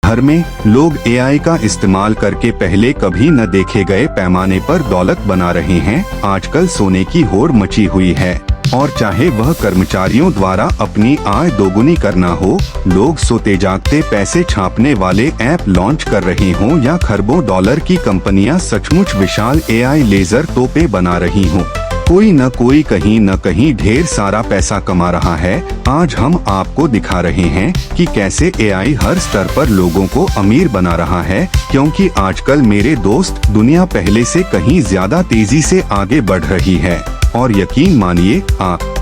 हर में लोग एआई का इस्तेमाल करके पहले कभी न देखे गए पैमाने पर दौलत बना रहे हैं। आजकल सोने की होड़ मची हुई है और चाहे वह कर्मचारियों द्वारा अपनी आय दोगुनी करना हो, लोग सोते जागते पैसे छापने वाले ऐप लॉन्च कर रहे हों या खरबों डॉलर की कंपनियां सचमुच विशाल एआई लेजर तोपें बना रही हों, कोई न कोई कहीं न कहीं ढेर सारा पैसा कमा रहा है। आज हम आपको दिखा रहे हैं कि कैसे एआई हर स्तर पर लोगों को अमीर बना रहा है, क्योंकि आजकल मेरे दोस्त दुनिया पहले से कहीं ज्यादा तेजी से आगे बढ़ रही है और यकीन मानिए आप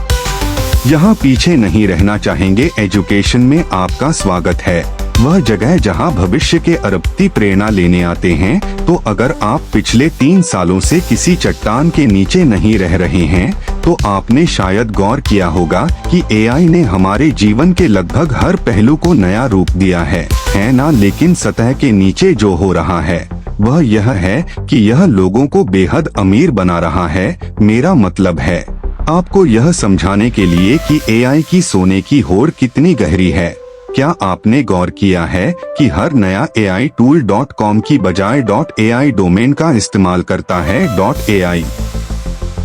यहाँ पीछे नहीं रहना चाहेंगे। एजुकेशन में आपका स्वागत है, वह जगह जहाँ भविष्य के अरबपति प्रेरणा लेने आते हैं। तो अगर आप पिछले 3 सालों से किसी चट्टान के नीचे नहीं रह रहे हैं, तो आपने शायद गौर किया होगा कि एआई ने हमारे जीवन के लगभग हर पहलू को नया रूप दिया है ना? लेकिन सतह के नीचे जो हो रहा है वह यह है कि यह लोगों को बेहद अमीर बना रहा है। मेरा मतलब है आपको यह समझाने के लिए कि एआई की सोने की होड़ कितनी गहरी है। क्या आपने गौर किया है कि हर नया एआई टूल .com की बजाय .ai डोमेन का इस्तेमाल करता है? .ai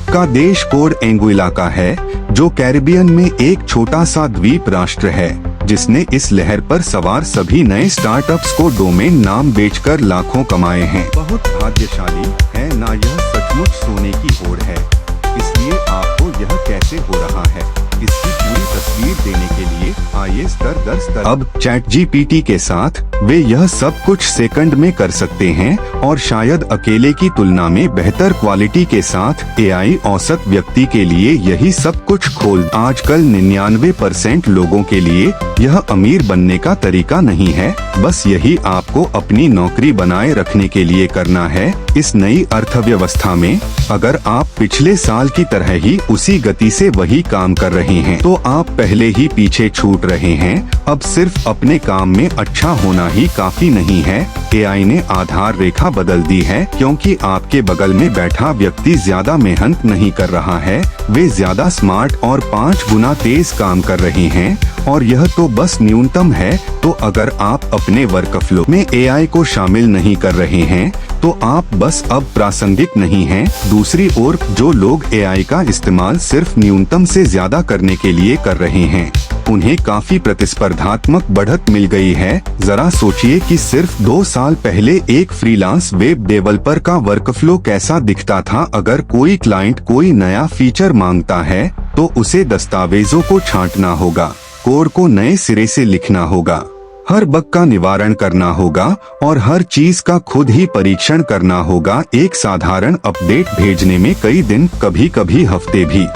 का देश कोड एंगुइला का है, जो कैरिबियन में एक छोटा सा द्वीप राष्ट्र है, जिसने इस लहर पर सवार सभी नए स्टार्टअप्स को डोमेन नाम बेचकर लाखों कमाए हैं। बहुत भाग्यशाली है ना? यह सचमुच सोने की होड़ है। इसलिए आपको यह कैसे हो रहा है, इसकी पूरी तस्वीर देने के लिए आइए स्तर दर स्तर। अब ChatGPT के साथ वे यह सब कुछ सेकंड में कर सकते हैं और शायद अकेले की तुलना में बेहतर क्वालिटी के साथ एआई औसत व्यक्ति के लिए यही सब कुछ खोल। आजकल 99% लोगों के लिए यह अमीर बनने का तरीका नहीं है, बस यही आपको अपनी नौकरी बनाए रखने के लिए करना है। इस नई अर्थव्यवस्था में अगर आप पिछले साल की तरह ही उसी गति से वही काम कर रहे हैं, तो आप पहले ही पीछे छूट रहे हैं। अब सिर्फ अपने काम में अच्छा होना ही काफी नहीं है। एआई ने आधार रेखा बदल दी है, क्योंकि आपके बगल में बैठा व्यक्ति ज्यादा मेहनत नहीं कर रहा है, वे ज्यादा स्मार्ट और 5 गुना तेज काम कर रहे हैं। और यह तो बस न्यूनतम है। तो अगर आप अपने वर्कफ्लो में एआई को शामिल नहीं कर रहे हैं, तो आप बस अब प्रासंगिक नहीं हैं। दूसरी ओर जो लोग एआई का इस्तेमाल सिर्फ न्यूनतम से ज्यादा करने के लिए कर रहे हैं, उन्हें काफी प्रतिस्पर्धात्मक बढ़त मिल गई है। जरा सोचिए कि सिर्फ 2 साल पहले एक फ्रीलांस वेब डेवलपर का वर्कफ्लो कैसा दिखता था। अगर कोई क्लाइंट कोई नया फीचर मांगता है, तो उसे दस्तावेजों को छांटना होगा, कोड को नए सिरे से लिखना होगा, हर बग का निवारण करना होगा और हर चीज का खुद ही परीक्षण करना होगा। एक साधारण अपडेट भेजने में कई दिन, कभी कभी हफ्ते भी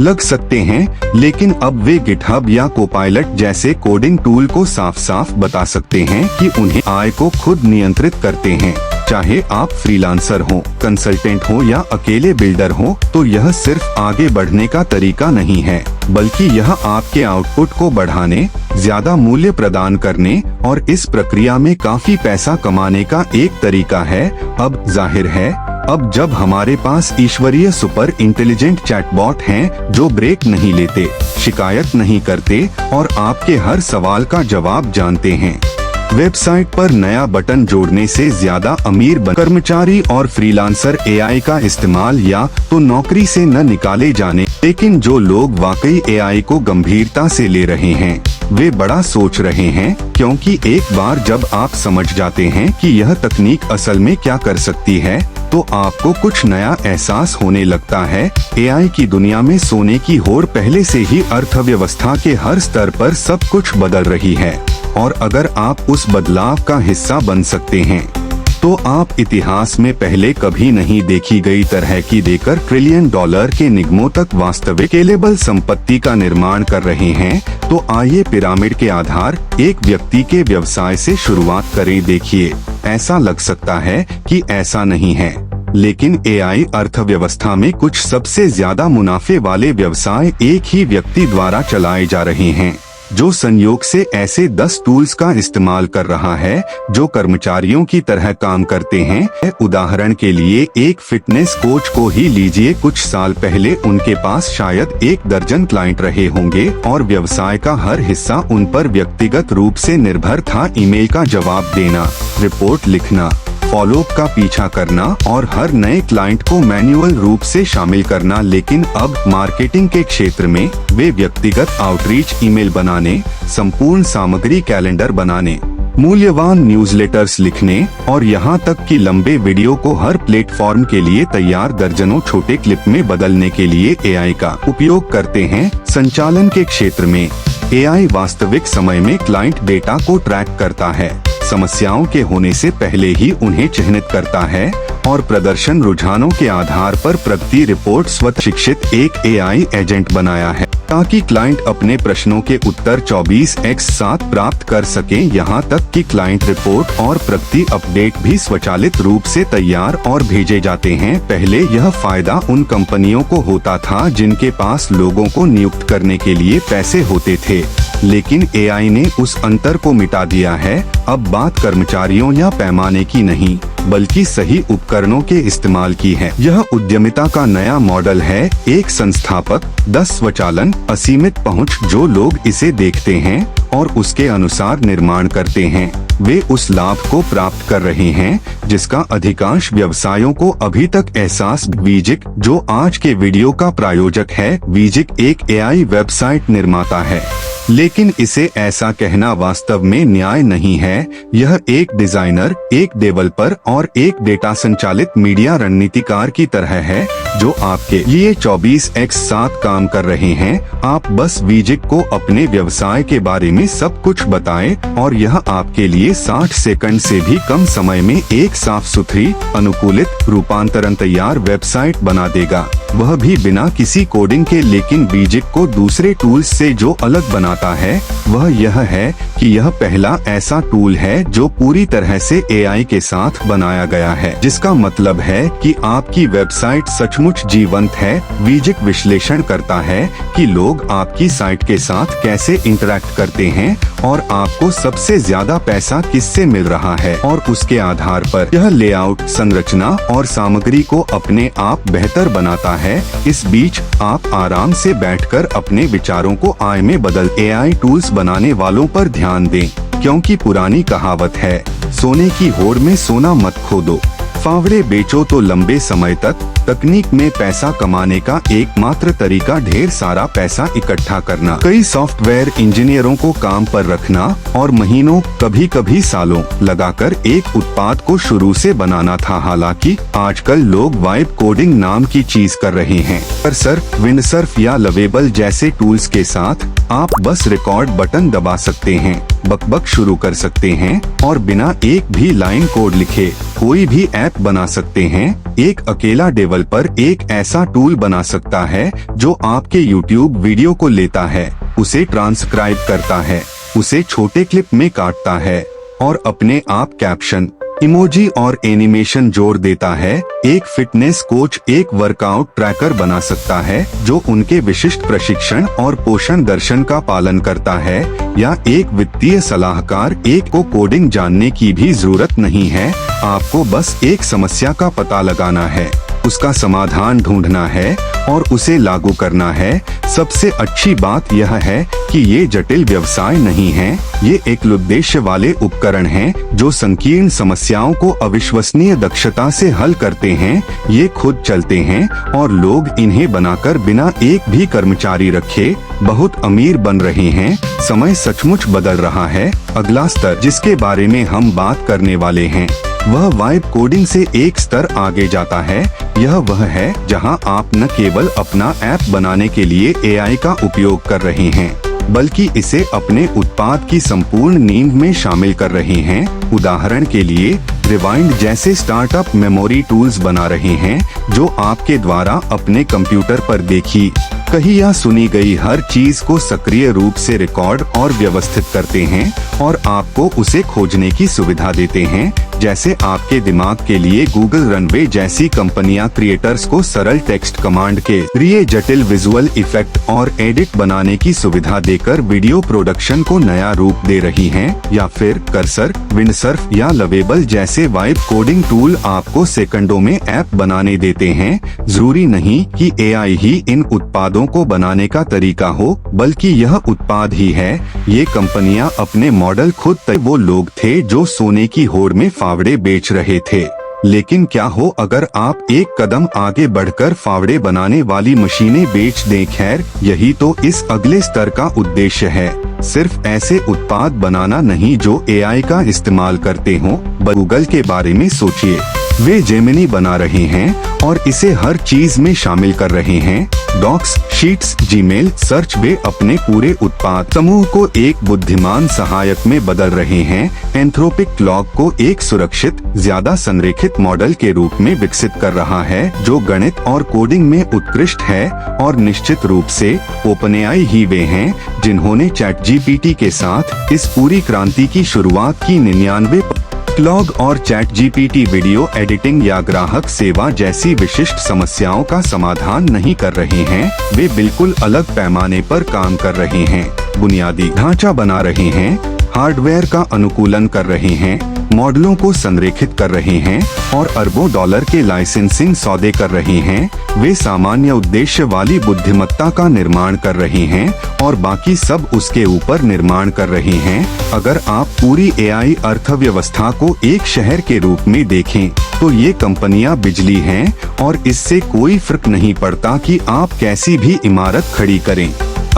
लग सकते हैं। लेकिन अब वे गिटहब या कोपायलट जैसे कोडिंग टूल को साफ साफ बता सकते हैं कि उन्हें आय को खुद नियंत्रित करते हैं। चाहे आप फ्रीलांसर हो, कंसल्टेंट हो या अकेले बिल्डर हो, तो यह सिर्फ आगे बढ़ने का तरीका नहीं है, बल्कि यह आपके आउटपुट को बढ़ाने, ज्यादा मूल्य प्रदान करने और इस प्रक्रिया में काफी पैसा कमाने का एक तरीका है। अब जाहिर है, अब जब हमारे पास ईश्वरीय सुपर इंटेलिजेंट चैटबॉट हैं, जो ब्रेक नहीं लेते, शिकायत नहीं करते और आपके हर सवाल का जवाब जानते हैं, वेबसाइट पर नया बटन जोड़ने से ज्यादा अमीर कर्मचारी और फ्रीलांसर एआई का इस्तेमाल या तो नौकरी से न निकाले जाने। लेकिन जो लोग वाकई एआई को गंभीरता से ले रहे हैं, वे बड़ा सोच रहे हैं, क्योंकि एक बार जब आप समझ जाते हैं कि यह तकनीक असल में क्या कर सकती है, तो आपको कुछ नया एहसास होने लगता है। एआई की दुनिया में सोने की होड़ पहले से ही अर्थव्यवस्था के हर स्तर पर सब कुछ बदल रही है, और अगर आप उस बदलाव का हिस्सा बन सकते हैं, तो आप इतिहास में पहले कभी नहीं देखी गई तरह की देकर $1 ट्रिलियन के निगमों तक वास्तविक स्केलेबल संपत्ति का निर्माण कर रहे हैं। तो आइए पिरामिड के आधार एक व्यक्ति के व्यवसाय से शुरुआत करें। देखिए, ऐसा लग सकता है कि ऐसा नहीं है, लेकिन एआई अर्थव्यवस्था में कुछ सबसे ज्यादा मुनाफे वाले व्यवसाय एक ही व्यक्ति द्वारा चलाए जा रहे हैं। जो संयोग से ऐसे 10 टूल्स का इस्तेमाल कर रहा है जो कर्मचारियों की तरह काम करते हैं। उदाहरण के लिए एक फिटनेस कोच को ही लीजिए, कुछ साल पहले उनके पास शायद 1 दर्जन क्लाइंट रहे होंगे और व्यवसाय का हर हिस्सा उन पर व्यक्तिगत रूप से निर्भर था। ईमेल का जवाब देना, रिपोर्ट लिखना, फॉलोअप का पीछा करना और हर नए क्लाइंट को मैन्युअल रूप से शामिल करना। लेकिन अब मार्केटिंग के क्षेत्र में वे व्यक्तिगत आउटरीच ईमेल बनाने, संपूर्ण सामग्री कैलेंडर बनाने, मूल्यवान न्यूज़लेटर्स लिखने और यहाँ तक कि लंबे वीडियो को हर प्लेटफॉर्म के लिए तैयार दर्जनों छोटे क्लिप में बदलने के लिए एआई का उपयोग करते हैं। संचालन के क्षेत्र में एआई वास्तविक समय में क्लाइंट डेटा को ट्रैक करता है, समस्याओं के होने से पहले ही उन्हें चिन्हित करता है और प्रदर्शन रुझानों के आधार पर प्रगति रिपोर्ट स्वतः शिक्षित एक एआई एजेंट बनाया है ताकि क्लाइंट अपने प्रश्नों के उत्तर 24/7 प्राप्त कर सकें। यहाँ तक कि क्लाइंट रिपोर्ट और प्रगति अपडेट भी स्वचालित रूप से तैयार और भेजे जाते हैं। पहले यह फायदा उन कंपनियों को होता था जिनके पास लोगों को नियुक्त करने के लिए पैसे होते थे, लेकिन एआई ने उस अंतर को मिटा दिया है। अब बात कर्मचारियों या पैमाने की नहीं, बल्कि सही उपकरणों के इस्तेमाल की है। यह उद्यमिता का नया मॉडल है। एक संस्थापक, 10 स्वचालन, असीमित पहुंच। जो लोग इसे देखते हैं और उसके अनुसार निर्माण करते हैं, वे उस लाभ को प्राप्त कर रहे हैं जिसका अधिकांश व्यवसायों को अभी तक एहसास। वीजिक, जो आज के वीडियो का प्रायोजक है, वीजिक एक एआई वेबसाइट निर्माता है, लेकिन इसे ऐसा कहना वास्तव में न्याय नहीं है। यह एक डिजाइनर, एक डेवलपर और एक डेटा संचालित मीडिया रणनीतिकार की तरह है जो आपके लिए 24/7 काम कर रहे हैं। आप बस वीजिक को अपने व्यवसाय के बारे में सब कुछ बताएं और यह आपके लिए 60 सेकंड से भी कम समय में एक साफ सुथरी, अनुकूलित, रूपांतरण तैयार वेबसाइट बना देगा, वह भी बिना किसी कोडिंग के। लेकिन वीजिक को दूसरे टूल्स से जो अलग बनाता है वह यह है कि यह पहला ऐसा टूल है जो पूरी तरह से एआई के साथ बनाया गया है, जिसका मतलब है कि आपकी वेबसाइट सचमुच जीवंत है। वीजिक विश्लेषण करता है कि लोग आपकी साइट के साथ कैसे इंटरैक्ट करते हैं और आपको सबसे ज्यादा पैसा किससे मिल रहा है, और उसके आधार पर यह लेआउट, संरचना और सामग्री को अपने आप बेहतर बनाता है। इस बीच आप आराम से बैठकर अपने विचारों को आय में बदल। एआई टूल्स बनाने वालों पर ध्यान दें, क्योंकि पुरानी कहावत है, सोने की होड़ में सोना मत खोदो, फावड़े बेचो तो लंबे समय तक। तकनीक में पैसा कमाने का एकमात्र तरीका ढेर सारा पैसा इकट्ठा करना, कई सॉफ्टवेयर इंजीनियरों को काम पर रखना और महीनों, कभी कभी सालों लगाकर एक उत्पाद को शुरू से बनाना था। हालांकि आजकल लोग वाइब कोडिंग नाम की चीज कर रहे हैं। सर्फ, विंडसर्फ या लवेबल जैसे टूल्स के साथ आप बस रिकॉर्ड बटन दबा सकते हैं, बकबक शुरू कर सकते हैं और बिना एक भी लाइन कोड लिखे कोई भी ऐप बना सकते हैं। एक अकेला डेवलपर एक ऐसा टूल बना सकता है जो आपके YouTube वीडियो को लेता है, उसे ट्रांसक्राइब करता है, उसे छोटे क्लिप में काटता है और अपने आप कैप्शन, इमोजी और एनिमेशन जोड़ देता है। एक फिटनेस कोच एक वर्कआउट ट्रैकर बना सकता है जो उनके विशिष्ट प्रशिक्षण और पोषण दर्शन का पालन करता है, या एक वित्तीय सलाहकार, एक को कोडिंग जानने की भी जरूरत नहीं है। आपको बस एक समस्या का पता लगाना है, उसका समाधान ढूंढना है और उसे लागू करना है। सबसे अच्छी बात यह है कि ये जटिल व्यवसाय नहीं है, ये एक उद्देश्य वाले उपकरण हैं जो संकीर्ण समस्याओं को अविश्वसनीय दक्षता से हल करते हैं। ये खुद चलते हैं और लोग इन्हें बनाकर बिना एक भी कर्मचारी रखे बहुत अमीर बन रहे हैं। समय सचमुच बदल रहा है। अगला स्तर जिसके बारे में हम बात करने वाले हैं वह वाइब कोडिंग से एक स्तर आगे जाता है। यह वह है जहां आप न केवल अपना ऐप बनाने के लिए एआई का उपयोग कर रहे हैं, बल्कि इसे अपने उत्पाद की संपूर्ण नींव में शामिल कर रहे हैं। उदाहरण के लिए रिवाइंड जैसे स्टार्टअप मेमोरी टूल्स बना रहे हैं जो आपके द्वारा अपने कंप्यूटर पर देखी, कही या सुनी गई हर चीज को सक्रिय रूप से रिकॉर्ड और व्यवस्थित करते हैं और आपको उसे खोजने की सुविधा देते हैं जैसे आपके दिमाग के लिए गूगल रनवे जैसी कंपनियां क्रिएटर्स को सरल टेक्स्ट कमांड के जरिए जटिल विजुअल इफेक्ट और एडिट बनाने की सुविधा देकर वीडियो प्रोडक्शन को नया रूप दे रही हैं, या फिर कर्सर, विंडसर्फ या लवेबल जैसे वाइब कोडिंग टूल आपको सेकंडों में ऐप बनाने देते हैं। जरूरी नहीं कि एआई ही इन उत्पादों को बनाने का तरीका हो, बल्कि यह उत्पाद ही है। ये कंपनियां अपने मॉडल खुद वो लोग थे जो सोने की होड़ में फावड़े बेच रहे थे। लेकिन क्या हो अगर आप एक कदम आगे बढ़कर फावड़े बनाने वाली मशीनें बेच दें। खैर, यही तो इस अगले स्तर का उद्देश्य है। सिर्फ ऐसे उत्पाद बनाना नहीं जो एआई का इस्तेमाल करते हों। गूगल के बारे में सोचिए, वे जेमिनी बना रहे हैं और इसे हर चीज में शामिल कर रहे हैं। डॉक्स, शीट्स, जीमेल, सर्च, वे अपने पूरे उत्पाद समूह को एक बुद्धिमान सहायक में बदल रहे हैं। एंथ्रोपिक क्लॉक को एक सुरक्षित, ज्यादा संरेखित मॉडल के रूप में विकसित कर रहा है जो गणित और कोडिंग में उत्कृष्ट है। और निश्चित रूप से ओपनएआई ही वे हैं जिन्होंने चैटजीपीटी के साथ इस पूरी क्रांति की शुरुआत की। 99 क्लॉग और चैटजीपीटी वीडियो एडिटिंग या ग्राहक सेवा जैसी विशिष्ट समस्याओं का समाधान नहीं कर रहे हैं। वे बिल्कुल अलग पैमाने पर काम कर रहे हैं। बुनियादी ढांचा बना रहे हैं, हार्डवेयर का अनुकूलन कर रहे हैं, मॉडलों को संरेखित कर रहे हैं और अरबों डॉलर के लाइसेंसिंग सौदे कर रहे हैं। वे सामान्य उद्देश्य वाली बुद्धिमत्ता का निर्माण कर रहे हैं और बाकी सब उसके ऊपर निर्माण कर रहे हैं। अगर आप पूरी एआई अर्थव्यवस्था को एक शहर के रूप में देखें तो ये कंपनियां बिजली हैं और इससे कोई फर्क नहीं पड़ता कि आप कैसी भी इमारत खड़ी करें।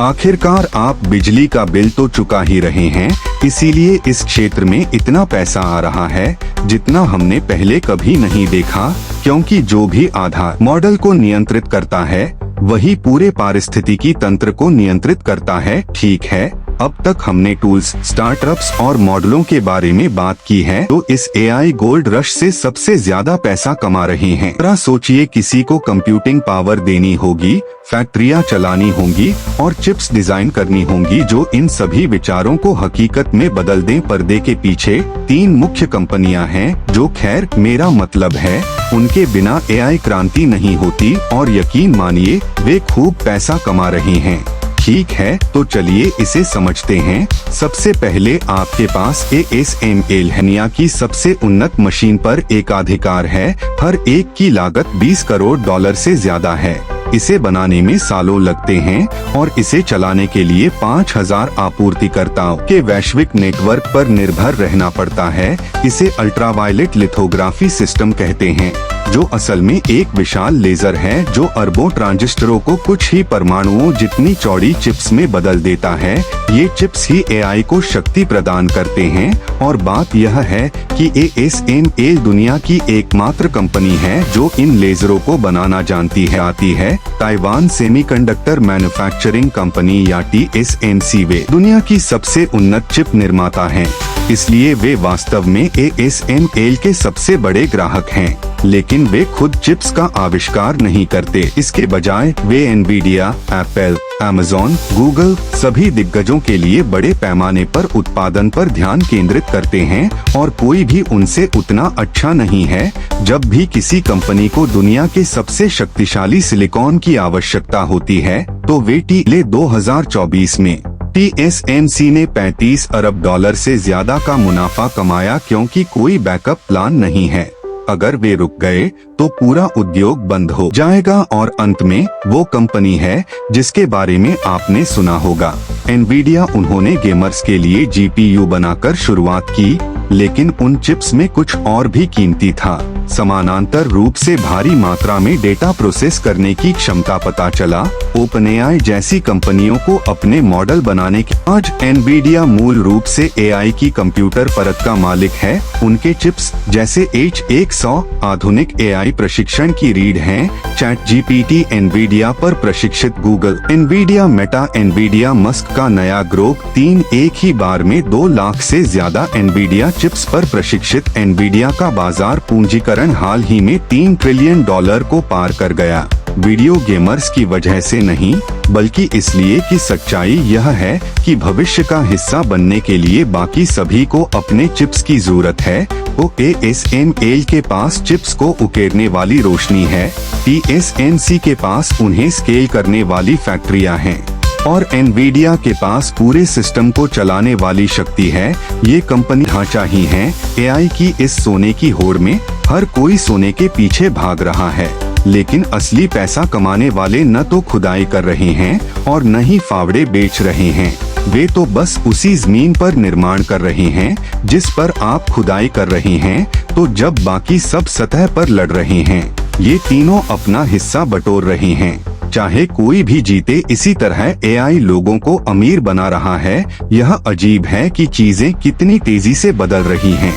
आखिरकार आप बिजली का बिल तो चुका ही रहे हैं। इसीलिए इस क्षेत्र में इतना पैसा आ रहा है जितना हमने पहले कभी नहीं देखा, क्योंकि जो भी आधार मॉडल को नियंत्रित करता है वही पूरे पारिस्थितिकी तंत्र को नियंत्रित करता है। ठीक है, अब तक हमने टूल्स, स्टार्टअप्स और मॉडलों के बारे में बात की है तो इस एआई गोल्ड रश से सबसे ज्यादा पैसा कमा रहे हैं। जरा सोचिए, किसी को कंप्यूटिंग पावर देनी होगी, फैक्ट्रियां चलानी होंगी और चिप्स डिजाइन करनी होंगी जो इन सभी विचारों को हकीकत में बदल दें। पर्दे के पीछे 3 मुख्य कंपनियां हैं जो, खैर मेरा मतलब है, उनके बिना एआई क्रांति नहीं होती और यकीन मानिए वे खूब पैसा कमा रहे हैं। ठीक है, तो चलिए इसे समझते हैं। सबसे पहले आपके पास ASML दुनिया की सबसे उन्नत मशीन पर एकाधिकार है। हर एक की लागत $20 करोड़ से ज्यादा है। इसे बनाने में सालों लगते हैं और इसे चलाने के लिए 5000 आपूर्तिकर्ताओं के वैश्विक नेटवर्क पर निर्भर रहना पड़ता है। इसे अल्ट्रावायलेट लिथोग्राफी सिस्टम कहते हैं, जो असल में एक विशाल लेजर है जो अरबों ट्रांजिस्टरों को कुछ ही परमाणुओं जितनी चौड़ी चिप्स में बदल देता है। ये चिप्स ही एआई को शक्ति प्रदान करते हैं। और बात यह है कि ASML दुनिया की एकमात्र कंपनी है जो इन लेजरों को बनाना जानती है। ताइवान सेमीकंडक्टर मैन्युफैक्चरिंग कंपनी या TSMC वे दुनिया की सबसे उन्नत चिप निर्माता हैं। इसलिए वे वास्तव में ASML के सबसे बड़े ग्राहक हैं। लेकिन वे खुद चिप्स का आविष्कार नहीं करते। इसके बजाय वे एनवीडिया, एप्पल, अमेज़न, गूगल सभी दिग्गजों के लिए बड़े पैमाने पर उत्पादन पर ध्यान केंद्रित करते हैं और कोई भी उनसे उतना अच्छा नहीं है। जब भी किसी कंपनी को दुनिया के सबसे शक्तिशाली सिलिकॉन की आवश्यकता होती है तो वे 2024 में TSMC ने $35 अरब से ज्यादा का मुनाफा कमाया, क्योंकि कोई बैकअप प्लान नहीं है। अगर वे रुक गए तो पूरा उद्योग बंद हो जाएगा। और अंत में वो कंपनी है जिसके बारे में आपने सुना होगा, एनवीडिया। उन्होंने गेमर्स के लिए GPU बनाकर शुरुआत की, लेकिन उन चिप्स में कुछ और भी कीमती था। समानांतर रूप से भारी मात्रा में डेटा प्रोसेस करने की क्षमता। पता चला ओपनएआई जैसी कंपनियों को अपने मॉडल बनाने के आज एनवीडिया मूल रूप से एआई की कंप्यूटर परत का मालिक है। उनके चिप्स जैसे H100 आधुनिक एआई प्रशिक्षण की रीढ़ हैं। ChatGPT एनवीडिया पर प्रशिक्षित, Google Nvidia, Meta Nvidia, Musk का नया ग्रोक 3 एक ही बार में 2 लाख से ज्यादा एनवीडिया चिप्स पर प्रशिक्षित। एनवीडिया का बाजार पूंजीकरण हाल ही में $3 ट्रिलियन को पार कर गया। वीडियो गेमर्स की वजह से नहीं, बल्कि इसलिए कि सच्चाई यह है कि भविष्य का हिस्सा बनने के लिए बाकी सभी को अपने चिप्स की जरूरत है। तो ASML के पास चिप्स को उकेरने वाली रोशनी है, TSMC के पास उन्हें स्केल करने वाली फैक्ट्रियां हैं और एनवीडिया के पास पूरे सिस्टम को चलाने वाली शक्ति है। ये कंपनी ढांचा ही है। AI की इस सोने की होड़ में हर कोई सोने के पीछे भाग रहा है, लेकिन असली पैसा कमाने वाले न तो खुदाई कर रहे हैं और न ही फावड़े बेच रहे हैं। वे तो बस उसी जमीन पर निर्माण कर रहे हैं जिस पर आप खुदाई कर रहे हैं। तो जब बाकी सब सतह पर लड़ रहे हैं, ये तीनों अपना हिस्सा बटोर रहे हैं। चाहे कोई भी जीते, इसी तरह AI लोगों को अमीर बना रहा है। यह अजीब है कि चीजें कितनी तेजी से बदल रही हैं।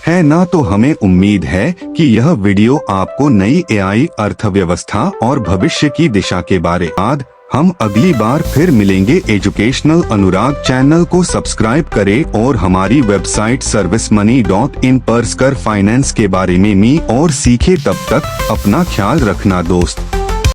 है ना? तो हमें उम्मीद है कि यह वीडियो आपको नई AI अर्थव्यवस्था और भविष्य की दिशा के बारे में। हम अगली बार फिर मिलेंगे। एजुकेशनल अनुराग चैनल को सब्सक्राइब करें और हमारी वेबसाइट servicemoney.in पर कर फाइनेंस के बारे में और सीखे। तब तक अपना ख्याल रखना दोस्त।